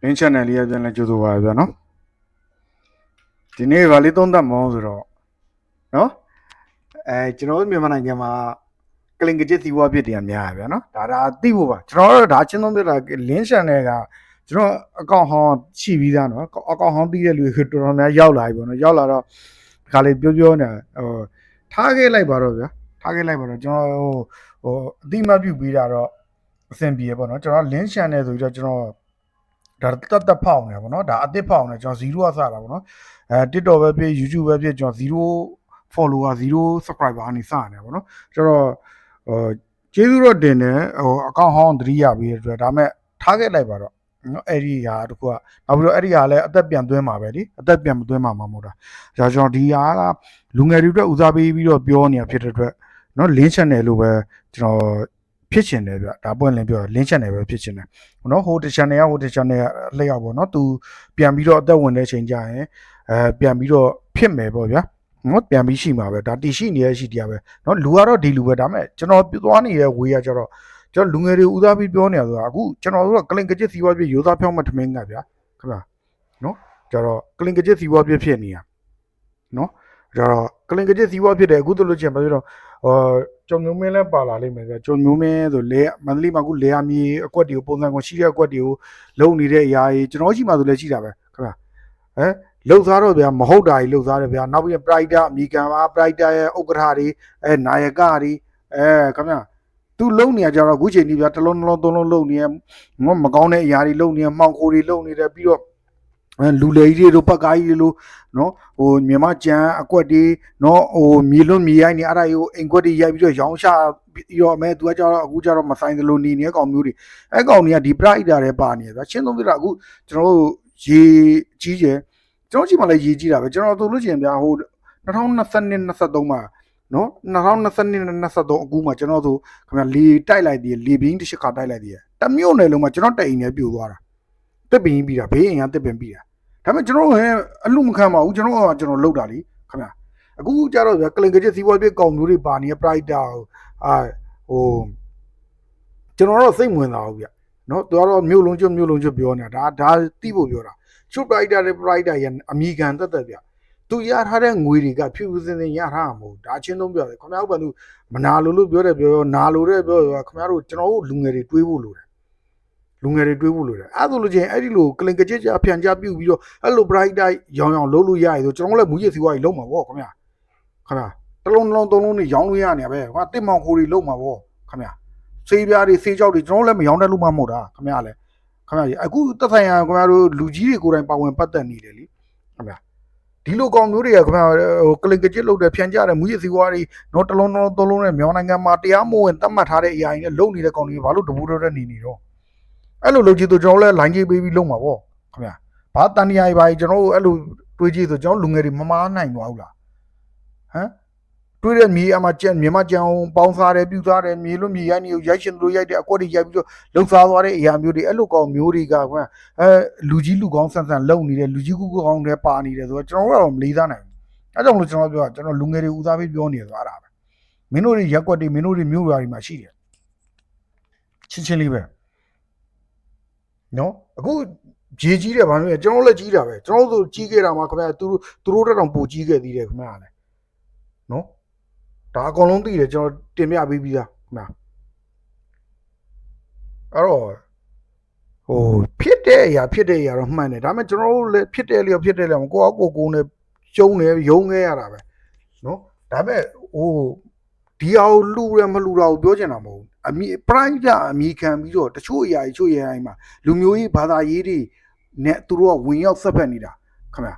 Link channel လေးပြန်လဲကြိုးဆိုပါဗျာနော်ဒီနေ့ဗာလေးသုံးသပ်မောင်းဆိုတော့နော်ကျွန်တော်တို့မြန်မာနိုင်ငံမှာကလင်ကကျစ်သီးဝါပြစ်တရားများရဗျာနော်ဒါသိဖို့ပါကျွန်တော်တို့ဒါချင်းသုံးပြတာ Link channel ကကျွန်တော်အကောင့်ဟောင်းရှိပြီးသားနော်အကောင့်ဟောင်းပြီးတဲ့လူတွေတော်တော်များရောက်လာပြီပေါ့နော်ရောက်လာတော့ဒီခါလေးပြောနေထားခဲ့လိုက်ပါတော့ဗျာထားခဲ့လိုက်ပါတော့ကျွန်တော်အတိမပြုတ်ပြီးတာတော့အဆင်ပြေပေါ့နော်ကျွန်တော် Link channel ဆိုပြီးတော့ကျွန်တော်ဒါတက်ဖောက်နေပေါ့နော်ဒါအစ်ဖောက်နေကျွန်တော်0ကစတာပေါ့နော်TikTok ပဲဖြစ် YouTube ပဲဖြစ်ကျွန်တော်0 follower 0 subscriber အနေစနေပေါ့နော်ကျွန်တော်ကျေးဇူးတော့တင်တယ်အကောင့်ဟောင်း3ရပြီးတဲ့အတွက်ဒါမဲ့ထားခဲ့လိုက်ပါတော့နော်အဲ့ဒီဟာတခုကနောက်ပြီးတော့အဲ့ဒီဟာလည်းအသက်ပြန်သွင်းမှာပဲလीအသက်ပြန်မသွင်းမှာမဟုတ်တာဒါကျွန်တော်ဒီဟာကလူငယ်တွေအတွက်ဦးစားပေးပြီးတော့ပြောနေတာဖြစ်တဲ့အတွက်နော် Link channel လို့ပဲကျွန်တော်ဖြစ်ချင်တယ်ဗျဒါပွင့်လင်းပြော Link channel ပဲဖြစ်ချင်တယ်နော်ဟိုတ channel ကလျှောက်ပေါ့နော်သူပြန်ပြီးတော့အသက်ဝင်တဲ့အချိန်ကျရင်ပြန်ပြီးတော့ဖြစ်မယ်ပေါ့ဗျာနော်ပြန်ပြီးရှိမှာပဲဒါတည်ရှိနေရရှိတရားပဲနော်လူကတော့ဒီလူပဲဒါမဲ့ကျွန်တော်သွားနေတဲ့ဝေးရကြတော့ကျွန်တော်လူငယ်တွေဦးစားပြီးပြောနေတာဆိုတာအခုကျွန်တော်တို့ကကလင်ကကျစ်စီဝါပြရိုးသားဖြောင်းမှထမင်းကဗျာခင်ဗျာနော်ကျတော့ကလင်ကကျစ်စီဝါပြဖြစ်နေတာနော်ကျတော့ကလင်ကကျစ်စီဝါဖြစ်တယ်အခုတို့လို့ချင်ပါပြီးတော့ကျော်မျိုးမင်းလည်းပါလာလိမ့်မယ်ဗျာကျော်မျိုးမင်းဆိုလေမန္တလေးမှာအခုလေယာမြေအကွက်တွေကိုပုံစံကိုရှိတဲ့အကွက်တွေကိုလုံနေတဲ့အရာကြီးကျွန်တော်ရှိမှဆိုလည်းရှိတာပဲခင်ဗျာလှုပ်သားတော့ဗျာမဟုတ်တာကြီးလှုပ်သားတယ်ဗျာနောက်ပြီးပရိုက်တာအမီကန်ပါပရိုက်တာရဲ့ဥက္ကဋ္ဌတွေနာယကတွေခင်ဗျာသူလုံနေကြတော့အခုချိန်ကြီးဗျာတစ်လုံးသုံးလုံးလုံနေမကောင်းတဲ့အရာတွေလုံနေမှောင်ခိုတွေလုံနေတယ်ပြီးတော့လူလေကြီးတွေတို့ပတ်ကားကြီးတွေလို့နော်ဟိုမြန်မာကျန်အကွက်တွေနော်ဟိုမြေလွတ်မြေရိုက်နေအဲ့ဒါကိုအိမ်ကွက်တွေရိုက်ပြီးတော့ရောင်းချပြီးတော့မဲသူကကျတော့အခုကျတော့မဆိုင်သလိုနေနေကောင်မျိုးတွေအဲ့ကောင်တွေကဒီပရိုက်တာတွေပါနေတယ်ဗျာရှင်းသုံးပြတာအခုကျွန်တော်တို့ရေကြီးကျယ်ကျွန်တော်ကြည့်မှလည်းရေကြီးတာပဲကျွန်တော်တို့လို့ရှိရင်ဗျာဟို2022 23မှာနော်2022 23အခုမှကျွန်တော်တို့ခင်ဗျာလေတိုက်လိုက်သေးလေဘင်းတစ်ချက်ခါတိုက်လိုက်သေးတမျိုးနယ်လုံးမှာကျွန်တော်တိတ်အိမ်နဲ့ပြိုသွားတာတစ်ပင်ပြီးတာဘေးအိမ်ကတစ်ပင်ပြီးတာဒါပေမဲ့ကျွန်တော်ဟဲအလူမခံပါဘူးကျွန်တော်လောက်တာလीခင်ဗျာအခုကျတော့ဗျာကလင်ကကျစ်စီးပွားပြကောင်မျိုးတွေပါနေပရိုက်တာဟိုကျွန်တော်တော့စိတ်ဝင်တာဘူးဗျနော်သူကတော့မျိုးလုံးကျွပြောနေတာဒါတိဖို့ပြောတာချွတ်ပရိုက်တာတွေပရိုက်တာရအမိခံတက်ဗျသူရထားတဲ့ငွေတွေကဖြူစင်စင်ရထားမှာမဟုတ်ဒါချင်းသုံးပြောတယ်ခင်ဗျားတို့ကမနာလို့ပြောတယ်ပြောနာလို့တဲ့ပြောခင်ဗျားတို့ကျွန်တော်တို့လူငယ်တွေတွေးဖို့လိုတယ်အဲ့ဒါဆိုလို့ချင်းအဲ့ဒီလိုကလင်ကကျစ်ကြဖြန်ကြပြုတ်ပြီးတော့အဲ့လို bright ရောင်လုံးလို့ရရဆိုကျွန်တော်လည်းမူရစီဝါကြီးလုံးမှာဗောခင်ဗျာတစ်လုံးသုံးလုံးနဲ့ရောင်းလို့ရနေပဲကွာတစ်မောင်ခိုတွေလုံးမှာဗောခင်ဗျာဆေးပြားတွေဆေးကြောက်တွေကျွန်တော်လည်းမရောင်းတတ်လို့မှမဟုတ်တာခင်ဗျာလည်းခင်ဗျာအခုသက်ဆိုင်ရာခင်ဗျားတို့လူကြီးတွေကိုယ်တိုင်ပါဝင်ပတ်သက်နေတယ်လीခင်ဗျာဒီလိုကောင်မျိုးတွေကခင်ဗျာဟိုကလင်ကကျစ်လုပ်တယ်ဖြန်ကြတယ်မူရစီဝါတွေတော့တစ်လုံးသုံးလုံးနဲ့မြန်မာနိုင်ငံမှာတရားမဝင်သတ်မှတ်ထားတဲ့အရာတွေနဲ့လုံနေတဲ့ကောင်တွေဘာလို့တပူတော့တဲ့နေတော့အဲ့လိုလုပ်ကြည့်ဆိုကျွန်တော်လည်းလိုင်းကြီးပေးပြီးလုံးမှာဗောခင်ဗျာဘာတန်တရားကြီးပါကျွန်တော်တို့အဲ့လိုတွေးကြည့်ဆိုကျွန်တော်လူငယ်တွေမမားနိုင်သွားဘူးလားဟမ်တွေးတဲ့မြေအမကျန်မြန်မာကျန်ပေါင်းစားတယ်ပြူစားတယ်မြေလွတ်မြေရိုက်နေရိုက်ရှင်တို့ရိုက်တယ်အကွက်တွေရိုက်ပြီးတော့လှုပ်စားသွားတဲ့အရာမျိုးတွေအဲ့လိုကောင်မျိုးတွေကကွာလူကြီးလူကောင်းဆန်လုံနေတယ်လူကြီးကူကောင်းတွေပါနေတယ်ဆိုတော့ကျွန်တော်တို့ကတော့မလေးစားနိုင်ဘူးအဲ့ကြောင့်လို့ကျွန်တော်ပြောကျွန်တော်လူငယ်တွေဦးစားပေးပြောနေသွားတာပဲမင်းတို့တွေရက်ကွက်တွေမင်းတို့တွေမြို့ရွာတွေမှာရှိတယ်ချင်းလေးပဲနော်အခုရေကြီးတယ်ဗာမျိုးကျွန်တော်လည်းကြီးတာပဲကျွန်တော်တို့ကြီးခဲ့တာမှာခင်ဗျာသူတို့တောင်ပိုကြီးခဲ့သေးတယ်ခင်ဗျာလည်းနော်ဒါအကုန်လုံးသိတယ်ကျွန်တော်တင်ပြပေးပြီးသားခင်ဗျာအဲ့တော့ဟိုဖြစ်တဲ့အရာတော့မှန်တယ်ဒါပေမဲ့ကျွန်တော်တို့လည်းဖြစ်တယ်လေကိုယ့်ကိုနဲ့ကျုံနေရုံးခဲ့ရတာပဲနော်ဒါပေမဲ့ဟိုဒီအောင်လူရမလူတာကိုပြောချင်တာမဟုတ်ဘူးအမိပရိုက်တာအမိခံပြီးတော့တချို့အရာကြီးမှာလူမျိုးရေးဘာသာရေးတွေနဲ့သူတို့ကဝင်ရောက်ဆက်ဖက်နေတာခင်ဗျာ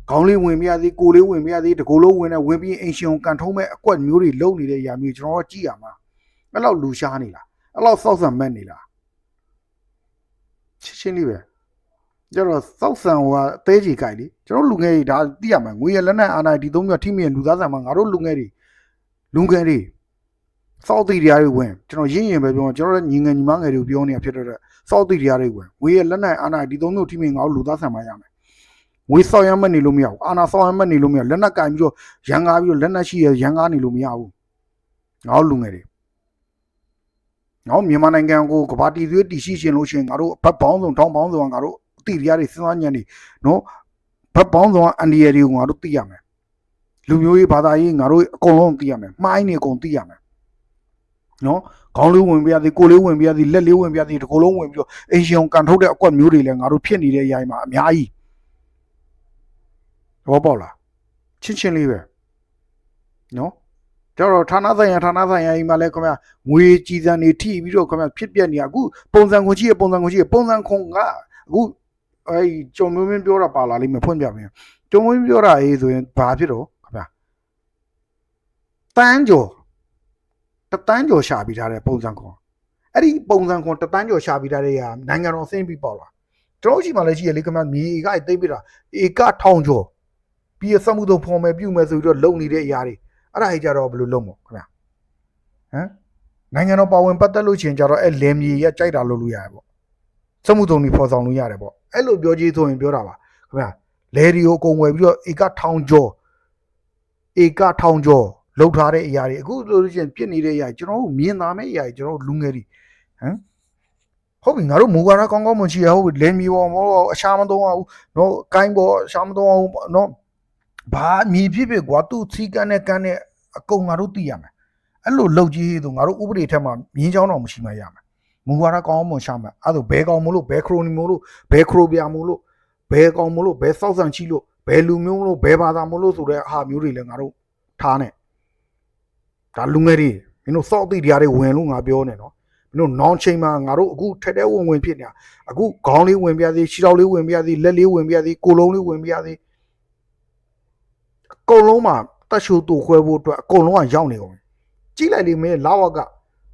ခေါင်းလေးဝင်မရသေးကိုလေးဝင်မရသေးတကိုယ်လုံးဝင်ပြီးအင်ရှင်ကန်ထုံးမဲ့အကွက်မျိုးတွေလုံနေတဲ့အရာမျိုးကျွန်တော်ကကြည့်ရမှာအဲ့လောက်လူရှားနေလားအဲ့လောက်စောက်ဆံမက်နေလားချင်းလေးပဲကျတော့စောက်ဆံဟိုကအသေးကြီးကြိုက်လေကျွန်တော်လူငယ်တွေဒါသိရမှာငွေရလက်နဲ့အာနာဒီသုံးမျိုးထိမိရင်လူသားဆံမှာငါတို့လူငယ်တွေစောက်တိတရားတွေဝင်ကျွန်တော်ရင်းရင်ပဲပြောကျွန်တော်ညီငယ်ညီမငယ်တွေပြောနေတာဖြစ်တဲ့စောက်တိတရားတွေဝင်ငွေရလက်နဲ့အာနာဒီသုံးမျိုးထိမိရင်ငါတို့လူသားဆံမှာရမယ်ငွေစောက်ရမ်းမနေလို့မရဘူးအာနာစောက်ရမ်းမနေလို့မရလက်နက်ကင်ပြီးတော့ရန်ကားပြီးတော့လက်နက်ရှိရရန်ကားနေလို့မရဘူးငါတို့လူငယ်တွေငါတို့မြန်မာနိုင်ငံကိုကဘာတီသွေးတီရှိရှင်လို့ရှိရင်ငါတို့ဘတ်ပေါင်းစုံထောင်းပေါင်းစုံငါတို့ တိတရားတွေစဉ်းစားဉာဏ်တွေနော်ဘတ်ပေါင်းဆောင်အန်ဒီရတွေကိုငါတို့သိရမယ်လူမျိုးရေးဘာသာရေးငါတို့အကုန်လုံးသိရမယ်မှားနေအကုန်သိရမယ်နော်ခေါင်းလေးဝင်ပြသည်ကိုလေးဝင်ပြသည်လက်လေးဝင်ပြသည်ဒီကိုလုံးဝင်ပြီးတော့အင်ရှင်ကန်ထုတ်တဲ့အကွက်မျိုးတွေလည်းငါတို့ဖြစ်နေတဲ့အရာမှာအများကြီးသဘောပေါက်လားချင်းလေးပဲနော်ကျတော့ဌာနဆိုင်ရာကြီးမှာလည်းခင်ဗျာငွေကြည်စံနေထိပြီးတော့ခင်ဗျာဖြစ်ပြနေအခုပုံစံခွန်ကြီးရဲ့ပုံစံခွန်ကအခုအဲကြုံမျိုးမင်းပြောတာပါလာလိမ့်မယ်ဖွင့်ပြမယ်ကြုံမျိုးပြောတာအေးဆိုရင်ဘာဖြစ်တော့ခင်ဗျာတန်းကျော်ရှာပြီးထားတဲ့ပုံစံခွန်အဲ့ဒီပုံစံခွန်တန်းကျော်ရှာပြီးထားတဲ့ဟာနိုင်ငံတော်ဆင်းပြီးပေါ့လားကျွန်တော်ရှိမှလည်းရှိရလေခင်ဗျာမြေကသိပြီးတာဧကထောင်ကျော်ပြီးစမှုတို့ဖော်မယ်ပြုမယ်ဆိုပြီးတော့လုံနေတဲ့အရာတွေအဲ့ဒါကြီးကြတော့ဘယ်လိုလုပ်မို့ခင်ဗျာဟမ်နိုင်ငံတော်ပါဝင်ပတ်သက်လို့ချင်းကြတော့အဲ့လယ်မြေရကြိုက်တာလုပ်လို့ရတယ်ပေါ့စမှုတုံတွေဖော်ဆောင်လို့ရတယ်ပေါ့အဲ့လိုပြောကြည့်ဆိုရင်ပြောတာပါခင်ဗျာလယ်ဒီကိုအကုန်ဝယ်ပြီးတော့ဧကထောင်ကျော်လှုပ်ထားတဲ့အရာတွေအခုဆိုလို့ချင်းပြစ်နေတဲ့အရာကျွန်တော်တို့မြင်သာမဲ့အရာတွေကျွန်တော်တို့လူငယ်တွေဟမ်ဟုတ်ပြီငါတို့မူဝါဒကောင်းမှရှိရဟုတ်ပြီလယ်မြေပေါ်မှာအရှာမသုံးအောင်နော်ကိုင်းပေါ်အရှာမသုံးအောင်နော်ဘာမြေဖြစ်ကွာသူ့စီကန်းနဲ့ကန်းနဲ့အကုန်ငါတို့သိရမယ်အဲ့လိုလှုပ်ကြီးဆိုငါတို့ဥပဒေထက်မှမြင်းချောင်းတော်မရှိမှရမယ်မူဝါဒကောင်းမှရှာမယ်အဲ့ဒါဘဲကောင်းမလို့ဘဲခရိုနီမလို့ဘဲခရိုပြာမလို့ဘဲကောင်းမလို့ဘဲစောက်ဆန်ချီလို့ဘဲလူမျိုးမလို့ဘဲဘာသာမလို့ဆိုတဲ့အဟာမျိုးတွေလည်းငါတို့ထားနေဒါလူငယ်တွေမင်းတို့စောက်သိတရားတွေဝင်လို့ငါပြောနေနော်မင်းတို့နောင်ချိန်မှာငါတို့အခုထက်တဲ့ဝင်ဖြစ်နေတာအခုခေါင်းလေးဝင်ပြသေးခြေထောက်လေးဝင်ပြသေးလက်လေးဝင်ပြသေးကိုယ်လုံးလေးဝင်ပြသေးအကုန်လုံးမှာတက်ရှိုးတူခွဲဖို့အတွက်အကုန်လုံးကရောက်နေကုန်ကြည့်လိုက်လေမင်းလာဝက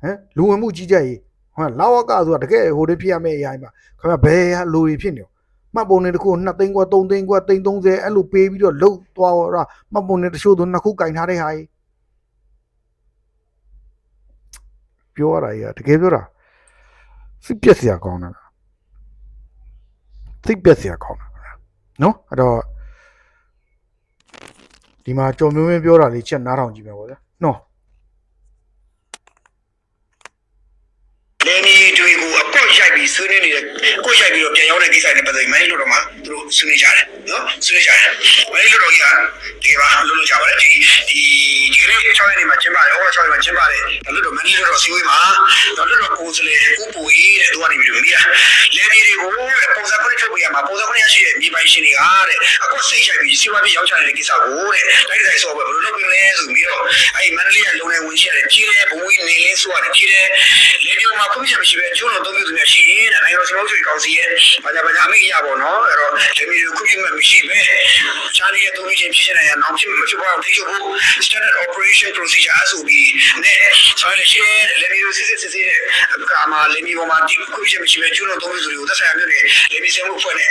ဟမ်လူဝင်မှုကြီးကြပ်ရေးဟုတ်လာဝကဆိုတာတကယ်ဟိုတည်းဖြစ်ရမယ့်အရာကြီးမှာခင်ဗျဘယ်ဟာလူတွေဖြစ်နေမှတ်ပုံနေတစ်ခု2သိန်းခွဲ3သိန်းခွဲသိန်း30အဲ့လိုပေးပြီးတော့လှုပ်သွားတာမှတ်ပုံနေတချို့သူ2ခုကင်ထားတဲ့ဟာကြီးပြောရတာကြီးတကယ်ပြောတာစိတ်ပြက်စရာကောင်းတာနော်အဲ့တော့ဒီမှာကြုံမျိုးမင်းပြောတာလေးချက်နားထောင်ကြည့်မယ်ပေါ့ဗျာနော်လေမီတွေကိုအကောက်ရိုက်ပြီးဆွေးနွေးနေတယ်ကိုရိုက်ပြီးတော့ပြန်ရောက်တဲ့ကိစ္စတွေပတ်သက်ပြီးမိုင်းလို့တော့မှသူတို့ဆွေးနွေးကြတယ်နော်ဆွေးနွေးကြတယ်မိုင်းလို့တော့ကြီးကဒီပါလို့ကြပါလေဒီကနေ့6ရက်နေ့မှာကျင်းပါတယ်ဟော6ရက်မှာကျင်းပါတယ်ဒါလို့တော့မင်းလို့တော့စီဝေးမှာဒါလို့တော့ကိုယ်စလေကိုပူရေးတဲ့သူကနေပြီးတော့မိတာလေမီတွေကိုပုံစံခွင့်ထုတ်ပြရမှာပုံစံခွင့်ရရှိတဲ့မြေပိုင်ရှင်တွေကတဲ့အကောက်စိတ်ရိုက်ပြီးစီဝါပြီးရောက်ချတဲ့ကိစ္စကိုတဲ့တိုက်တိုင်းဆော့ပဲဘယ်လိုလုပ်ပြီးလဲဆိုပြီးတော့အဲ့မန္တလေးကလုံနေဝင်ရှိရတယ်ကြီးတယ်ဘဝကြီးနေလင်းဆိုရတယ်ကြီးတယ်လေဒီမှာပုံစံမရှိပဲကျိုးတော့သုံးမျိုးတွေရှိရင်တဲ့နိုင်ငံတော်စမောဆွေကောင်စီရဲ့ဘာသာအမိရပေါ့နော်အဲ့တော့လေမီတွေခုပြမှမရှိပဲချားလေးရဲ့သုံးမျိုးချင်းဖြစ်နေတာနောက်ဖြစ်မဖြစ်ပါဘူးထိချုပ်ဖို့ standard operation procedure ဆိုပြီးနဲ့ဆိုရင်ရှိလေမီတွေစစ်တဲ့အခါမှာလေမီပေါ်မှာဒီခုပြမရှိပဲကျိုးတော့သုံးမျိုးတွေကိုသက်ဆိုင်မျိုးတွေလေမီစမှုဖွဲ့နဲ့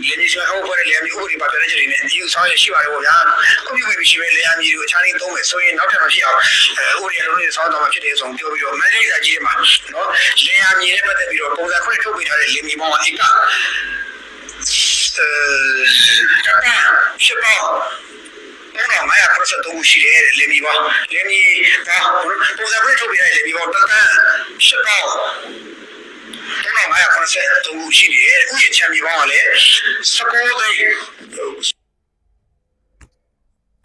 လေမီစမှုဖွဲ့နဲ့လေမီဥပဒေပါပြတဲ့ချိန်နဲ့ဒီဆောင်ရရှိပါတယ်ပေါ့ဗျာခုပြမရှိပဲလေမီတွေကိုချားလေးသုံးမယ်ဆိုရင်နောက်ထပ်မဖြစ်အောင်ဥပဒေလုံးတွေဆောင်းတော့မှဖြစ်တယ်ဆိုပြောပြီးတော့မန်လေးစာကြီးတွေမှာနော်လေယာမြေနဲ့ပတ်သက်ပြီးတော့ပုံစံခွင့်ထုတ်ပေးထားတဲ့လေမြေပေါင်းကဧကရှစ်ပေါင်း900%တော့ရှိတယ်လေမြေပေါင်းလေမြေပုံစံခွင့်ထုတ်ပေးထားတဲ့လေမြေပေါင်းတန်းရှစ်ပေါင်း900%တော့ရှိတယ်ဥယျာဉ်ချမ်းမြေပေါင်းကလည်း19သိန်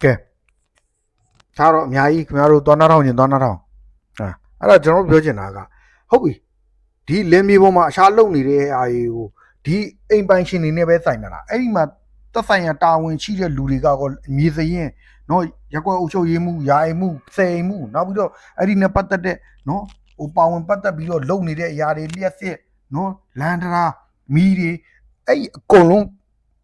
းကဲဒါတော့အများကြီးခင်ဗျားတို့သွားနာထောင်ရင်သွားနာထောင်အဲ့ဒါကျွန်တော်ပြောချင်တာကဟုတ်ပြီဒီလင်းမြေပေါ်မှာအရှားလုံနေတဲ့အားကြီးကိုဒီအိမ်ပိုင်ရှင်တွေနဲ့ပဲဆိုင်တာလားအဲ့ဒီမှာသက်ဆိုင်ရာတာဝန်ရှိတဲ့လူတွေကကောမြေစရင်နော်ရက်ကွက်အုပ်ချုပ်ရေးမှုယာယီမှုစေအိမ်မှုနောက်ပြီးတော့အဲ့ဒီနဲ့ပတ်သက်တဲ့နော်ဟိုပါဝင်ပတ်သက်ပြီးတော့လုံနေတဲ့အရာတွေလျှက်စစ်နော်လန်ဒရာမီတွေအဲ့အကုန်လုံး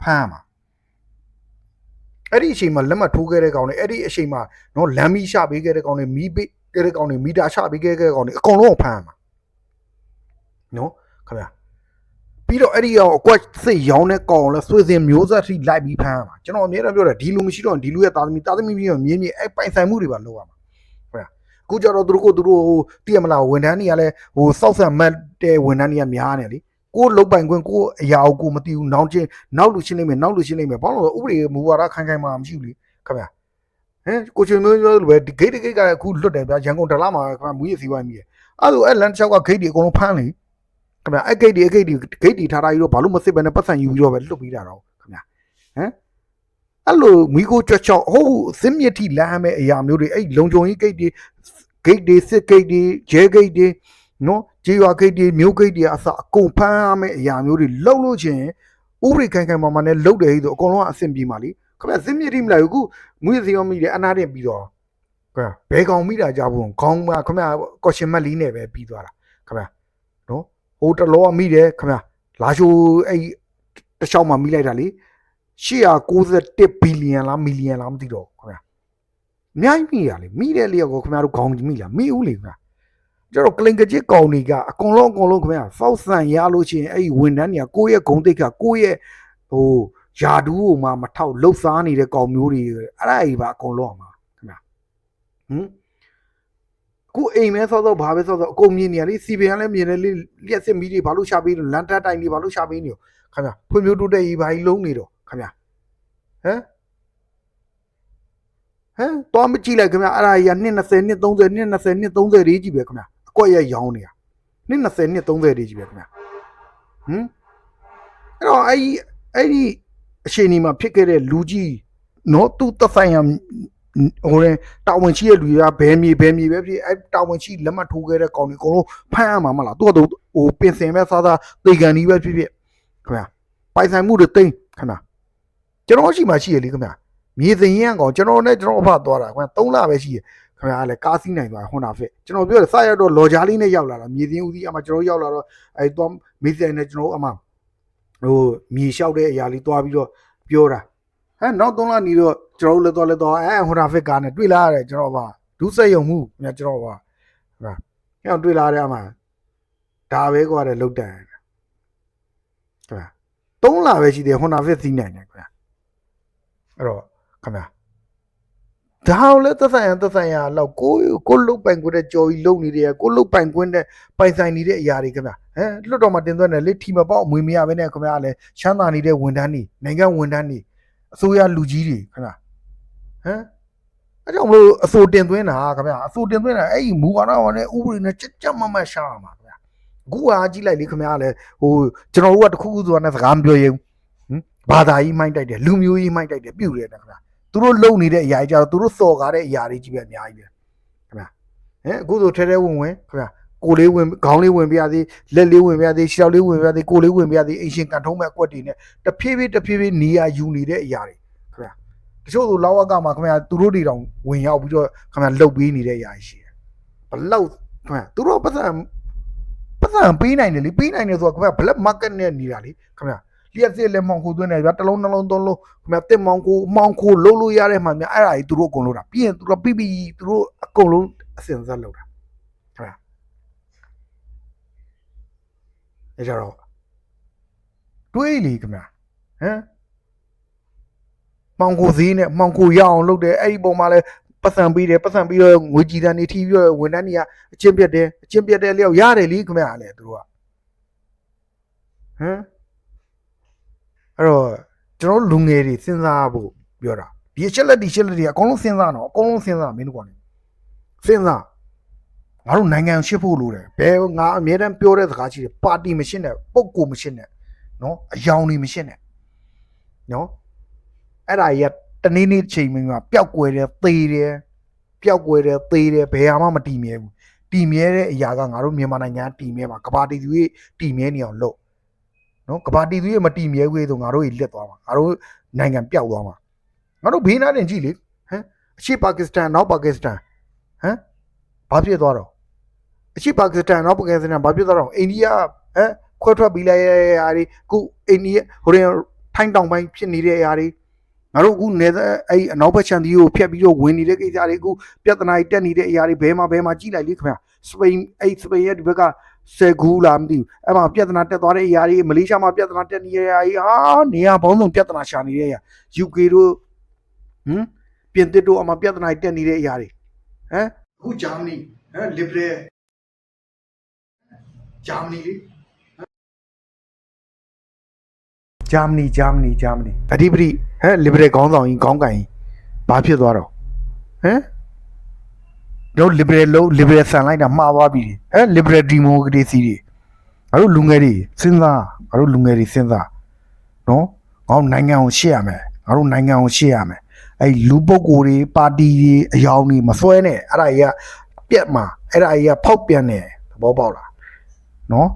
ဖမ်းမှာအဲ့ဒီအချိန်မှာလက်မှတ်ထိုးခဲ့တဲ့ကောင်တွေအဲ့ဒီအချိန်မှာနော်လမ်းမီးရှပေးခဲ့တဲ့ကောင်တွေမီးပေးခဲ့တဲ့ကောင်တွေမီတာရှပေးခဲ့တဲ့ကောင်တွေအကုန်လုံးဖမ်းမှာနော်ခင်ဗျာပြီးတော့အဲ့ဒီအောင်အကွက်စိတ်ရောင်းတဲ့ကောင်လဲဆွေစဉ်မျိုးဆက်ထိလိုက်ပြီးဖမ်းမှာကျွန်တော်အမြဲတမ်းပြောတယ်ဒီလူမရှိတော့ဒီလူရဲ့တာသမီပြီးတော့မြင်းအဲ့ပိုင်ဆိုင်မှုတွေပါလုပ်ရမှာခင်ဗျာအခုကျတော့သူတို့ဟိုတည်ရမလားဝန်ထမ်းတွေကလည်းဟိုစောက်ဆန်မတ်တဲ့ဝန်ထမ်းတွေကများနေလေကိုလုတ်ပိုင်ခွင့်ကိုအရာကိုမသိဘူးနောက်လူရှင်းနေမယ်ဘာလို့လဲဥပဒေမူဝါဒခိုင်မှာမရှိဘူးလေခင်ဗျာဟမ်ကိုချင်မျိုးလိုပဲဒီဂိတ်ကအခုလွတ်တယ်ဗျာရန်ကုန်ဒလာမှာခင်ဗျာမူရစီဝိုင်းမိတယ်အဲ့လိုအဲ့လန်ချောက်ကဂိတ်တွေအကုန်လုံးဖမ်းလေခင် ခင်ဗျာဂိတ်တွေထားထားပြီးတော့ဘာလို့မစစ်ပဲနဲ့ပတ်စံယူပြီးတော့ပဲလွတ်ပြီးတာတော့ခင်ဗျာဟမ်အဲ့လိုမိကိုကြွချောက်ဟိုစစ်မြစ်ထိလမ်းမဲ့အရာမျိုးတွေအဲ့လုံခြုံရေးဂိတ်တွေစစ်ဂိတ်တွေဂျဲဂိတ်တွေနော်ဂျေရွာဂိတ်တွေမြို့ဂိတ်တွေအစအကုန်ဖမ်းရမယ့်အရာမျိုးတွေလုံလို့ချင်းဥပဒေခိုင်မာနဲ့လုံတယ်ဆိုအကုန်လုံးကအဆင်ပြေပါလိခင်ဗျာစစ်မြစ်ထိမလိုက်ဘူးခုမွေးစီရောမိတယ်အနာတင်ပြီးတော့ခင်ဗျာဘဲကောင်မိတာကြဘူးခေါင်းကခင်ဗျာကော်ရှင်မက်လီနဲ့ပဲပြီးသွားတာခင်ဗျာနော်ဟိုတလောမိတယ်ခင်ဗျာလာရှိုးအဲ့တခြားမှမိလိုက်တာလေ891ဘီလီယံလားမီလီယံလားမသိတော့ခင်ဗျာအများကြီးမိရလေမိတဲ့လျောက်ကိုခင်ဗျားတို့ခေါင်းမိလားမိဦးလေခင်ဗျာကျတော့ကလင်ကကြစ်ကောင်တွေကအကုန်လုံးခင်ဗျာဖောက်ဆန်ရလို့ရှိရင်အဲ့ဒီဝန်ထမ်းတွေကကိုယ့်ရဲ့ဂုံတိတ်ကကိုယ့်ရဲ့ဟိုယာဒူးကိုမှမထောက်လှုပ်စားနေတဲ့ကောင်မျိုးတွေအဲ့ဒါကြီးပါအကုန်လုံးအောင်ပါခင်ဗျာခုအိမ်မဲစောစောဘာပဲစောစောအကုန်မြင်နေရလေစီပင်ကလည်းမြင်တယ်လေလျှက်စစ်မီးတွေဘာလို့ရှာပေးလို့လန်တက်တိုင်တွေဘာလို့ရှာပေးနေရောခင်ဗျာဖွံ့ဖြိုးတိုးတက်ရေးဘာကြီးလုံးနေတော့ခင်ဗျာဟမ်တော့မကြည့်လိုက်ခင်ဗျာအဲ့ဒါကြီးက220 230 220 230လေးကြီးပဲခင်ဗျာအကွက်ရရောင်းနေတာ220 230လေးကြီးပဲခင်ဗျာအဲ့တော့အဲ့ဒီအခြေအနေမှာဖြစ်ခဲ့တဲ့လူကြီးနော်သူ့သက်ဆိုင်ရာဟိုတာဝန်ရှိတဲ့လူတွေကဘယ်မြေပဲဖြစ်အဲ့တာဝန်ရှိလက်မှတ်ထိုးခဲ့တဲ့ကောင်တွေအကုန်လုံးဖမ်းရမှာမလားသူကတော့ဟိုပင်စင်ပဲစားသေကန်ကြီးပဲဖြစ်ခင်ဗျာပိုင်ဆိုင်မှုတွေတိမ့်ခင်ဗျာကျွန်တော်ရှိမှရှိရလေခင်ဗျာမြေစင်ရန်ကောင်ကျွန်တော်နဲ့ကျွန်တော်အဖသွားတာခင်ဗျာ3လပဲရှိရခင်ဗျာလည်းကားစီးနိုင်သွားဟွန်ဒါဖက်ကျွန်တော်ပြောတယ်စရတော့လော်ဂျာလေးနဲ့ရောက်လာတာမြေစင်ဦးစီးအမှကျွန်တော်ရောက်လာတော့အဲ့တော့မေးစင်နဲ့ကျွန်တော်အမှဟိုမြေလျှောက်တဲ့အရာလေးတွားပြီးတော့ပြောတာနောက်3လနေတော့ကျွန်တော်လည်းတော့ဟွန်ဒါဖက်ကားနဲ့တွေ့လာရတယ်ကျွန်တော်ပါဒုစက်ယုံမှုခင်ဗျာကျွန်တော်ပါခင်ဗျာတွေ့လာတဲ့အမှဒါပဲကွာတဲ့လုတ်တန်ခင်ဗျာ3လပဲရှိတယ်ဟွန်ဒါဖက်စီးနိုင်တယ်ခင်ဗျာအဲ့တော့ခင်ဗျာဒါလည်းသက်ဆိုင်ရာလောက်ကိုလုတ်ပိုင်ခွင့်တဲ့ကြော်ကြီးလုံနေတယ်ကိုလုတ်ပိုင်ခွင့်တဲ့ပိုင်ဆိုင်နေတဲ့အရာတွေခင်ဗျာလွတ်တော်မှာတင်သွင်းတယ်လေထီမပေါက်အမွေမရဘဲနဲ့ခင်ဗျာလည်းချမ်းသာနေတဲ့ဝန်ထမ်းတွေနိုင်ငံဝန်ထမ်းတွေအစိုးရလူကြီးတွေခင်ဗျာအဲ့ကြောင့်မလို့အစိုးတင်သွင်းတာခင်ဗျာအစိုးတင်သွင်းတာအဲ့ဒီမူဝါဒနဲ့ဥပဒေနဲ့ကြက်မတ်ရှားမှာခင်ဗျာအခုကကြည့်လိုက်လေခင်ဗျာလည်းဟိုကျွန်တော်တို့ကတခုခုဆိုတာနဲ့စကားမပြောရဘူးဘာသာကြီးမိုင်းတိုက်တယ်လူမျိုးကြီးမိုင်းတိုက်တယ်ပြုတ်တယ်ခင်ဗျာသူတို့လုံနေတဲ့အရာကြီးကြတော့သူတို့စော်ကားတဲ့အရာတွေကြီးပဲအများကြီးပဲခင်ဗျာအခုဆိုထဲဝင်ခင်ဗျာကိုလေးဝင်ခေါင်းလေးဝင်ပြသေးလက်လေးဝင်ပြသေးရှောက်လေးဝင်ပြသေးကိုလေးဝင်ပြသေးအင်ရှင်ကန်ထုံးမဲ့အကွက်တွေနဲ့တဖြည်းဖြည်းနေရာယူနေတဲ့အရာတွေခင်ဗျာတချို့ဆိုလောက်ကမှခင်ဗျာသူတို့တွေတောင်ဝင်ရောက်ပြီးတော့ခင်ဗျာလှုပ်ပေးနေတဲ့အရာရှိတယ်ဘလောက်ခင်ဗျာသူတို့ပတ်စံပေးနိုင်တယ်လေပေးနိုင်တယ်ဆိုတော့ခင်ဗျာ black market နဲ့နေတာလေခင်ဗျာလျှက်စစ်လက်မောင်ခိုသွင်းတယ်ဗျာတစ်လုံးနှလုံးသုံးလုံးခင်ဗျာတစ်မောင်ခိုလှုပ်လို့ရတဲ့မှများအဲ့ဒါကြီးသူတို့အကုန်လုံးတာပြီးရင်သူတို့ပြီးသူတို့အကုန်လုံးအစင်စက်လောက်တာခင်ဗျာအဲ့ကြတော့တွေးလေခင်ဗျာမောင်ကိုဈေးနဲ့မောင်ကိုရအောင်လုပ်တယ်အဲ့ဒီပုံမှာလဲပတ်စံပြီးတော့ငွေကြည်တန်းနေထိပြီးတော့ဝန်ထမ်းတွေကအချင်းပြတ်တယ်လျောက်ရတယ်လीခင်ဗျာလေသူတို့ကအဲ့တော့ကျွန်တော်လူငယ်တွေစဉ်းစားဖို့ပြောတာဒီချက်လက်တွေအကုန်လုံးစဉ်းစားတော့အကုန်လုံးစဉ်းစားမင်းတို့ကောင်စဉ်းစားငါတို့နိုင်ငံရှစ်ဖို့လိုတယ်ဘယ်ငါအမြဲတမ်းပြောတဲ့စကားရှိတယ်ပါတီမရှင်းနဲ့ပုဂ္ဂိုလ်မရှင်းနဲ့နော်အယောင်တွေမရှင်းနဲ့နော်အဲ့ဒါကြီးကတနေ့ချိန်မှာပျောက်ကွယ်တယ်သေတယ်ဘယ်ဟာမှမတည်မြဲဘူးတည်မြဲတဲ့အရာကငါတို့မြန်မာနိုင်ငံတည်မြဲမှာကဘာတီသူကြီးတည်မြဲနေအောင်လုပ်နော်ကဘာတီသူကြီးမတည်မြဲဘူးဆိုငါတို့ကြီးလက်သွားမှာငါတို့နိုင်ငံပျောက်သွားမှာငါတို့ဘေးနားတင်ကြည့်လေအရှေ့ပါကစ္စတန်နောက်ပါကစ္စတန်ဘာဖြစ်သွားတော့အရှေ့ပါကစ္စတန်နောက်ပါကစ္စတန်ဘာဖြစ်သွားတော့အိန္ဒိယခွဲထွက်ပြီးလိုက်ရတဲ့ຢာတွေအခုအိန္ဒိယဟိုရင်ထိုင်းတောင်ပိုင်းဖြစ်နေတဲ့ຢာတွေငါတို့အခုနေအဲ့အနောက်ဘက်ခြမ်းတီးကိုဖျက်ပြီးတော့ဝင်နေတဲ့ကိစ္စတွေအခုပြဿနာတွေတက်နေတဲ့အရာတွေဘယ်မှာကြည့်လိုက်လေခင်ဗျာစပိန်ရဲ့ဒီဘက်က10ခုလားမသိဘူးအဲ့မှာပြဿနာတက်သွားတဲ့အရာတွေမလေးရှားမှာပြဿနာတက်နေတဲ့အရာတွေနေရာပေါင်းစုံပြဿနာရှာနေတဲ့အရာ UK တို့ပြင်သစ်တို့အမှပြဿနာတက်နေတဲ့အရာတွေအခုဂျာမနီliberal ဂျာမနီလေဂျာမနီအဓိပတိliberal ခေါင်းဆောင်ကြီးခေါင်းကန်ကြီးဘာဖြစ်သွားတော့တို့ liberal ဆန်လိုက်တာမှားသွားပြီliberal democracy တွေ ငါတို့လူငယ်တွေစဉ်းစားငါတို့လူငယ်တွေစဉ်းစားနော်ငါတို့နိုင်ငံကိုရှေ့ရမယ်ငါတို့နိုင်ငံကိုရှေ့ရမယ်အဲ့လူပုဂ္ဂိုလ်တွေပါတီတွေအယောင်တွေမစွဲနဲ့အဲ့ဒါကြီးကပြက်မှာအဲ့ဒါကြီးကဖောက်ပြန်နေသဘောပေါက်လားနော်